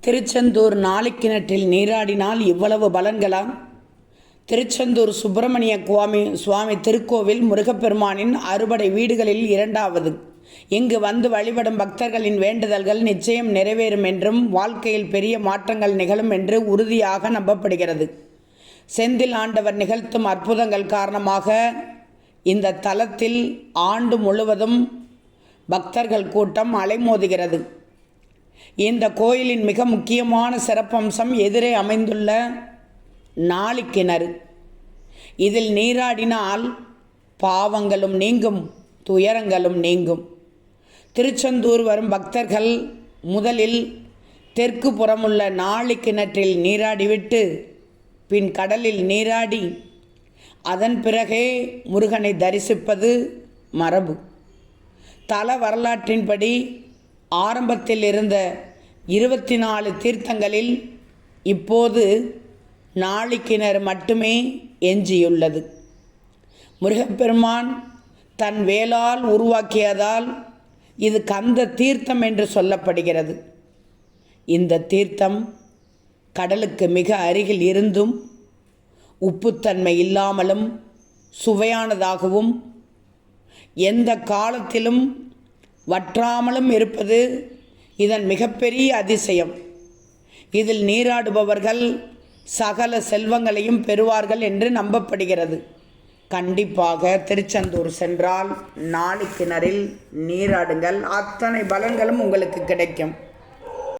திருச்செந்தூர் நாளிக்கிணற்றில் நீராடினால் இவ்வளவு பலன்களா? திருச்செந்தூர் சுப்பிரமணிய சுவாமி திருக்கோவில் முருகப்பெருமானின் அறுபடை வீடுகளில் இரண்டாவது. இங்கு வந்து வழிபடும் பக்தர்களின் வேண்டுதல்கள் நிச்சயம் நிறைவேறும் என்றும் வாழ்க்கையில் பெரிய மாற்றங்கள் நிகழும் என்று உறுதியாக நம்பப்படுகிறது. செந்தில் ஆண்டவர் நிகழ்த்தும் அற்புதங்கள் காரணமாக இந்த தலத்தில் ஆண்டு முழுவதும் பக்தர்கள் கூட்டம் அலைமோதுகிறது. இந்த கோயிலின் மிக முக்கியமான சிறப்பம்சம் எதிரே அமைந்துள்ள நாளிக்கிணறு. இதில் நீராடினால் பாவங்களும் நீங்கும், துயரங்களும் நீங்கும். திருச்செந்தூர் வரும் பக்தர்கள் முதலில் தெற்கு புறமுள்ள நாளிக்கிணற்றில் நீராடிவிட்டு பின் கடலில் நீராடி அதன் பிறகே முருகனை தரிசிப்பது மரபு. தல வரலாற்றின்படி ஆரம்பத்தில் இருந்த 24 தீர்த்தங்களில் இப்போது நாளிக்கிணறு மட்டுமே எஞ்சியுள்ளது. முருகப்பெருமான் தன் வேலால் உருவாக்கியதால் இது கந்த தீர்த்தம் என்று சொல்லப்படுகிறது. இந்த தீர்த்தம் கடலுக்கு மிக அருகில் இருந்தும் உப்புத்தன்மை இல்லாமலும் சுவையானதாகவும் எந்த காலத்திலும் வற்றாமலும் இருப்பது இதன் மிகப்பெரிய அதிசயம். இதில் நீராடுபவர்கள் சகல செல்வங்களையும் பெறுவார்கள் என்று நம்பப்படுகிறது. கண்டிப்பாக திருச்செந்தூர் சென்றால் நாளிக்கிணறில் நீராடுங்கள், அத்தனை பலன்களும் உங்களுக்கு கிடைக்கும்.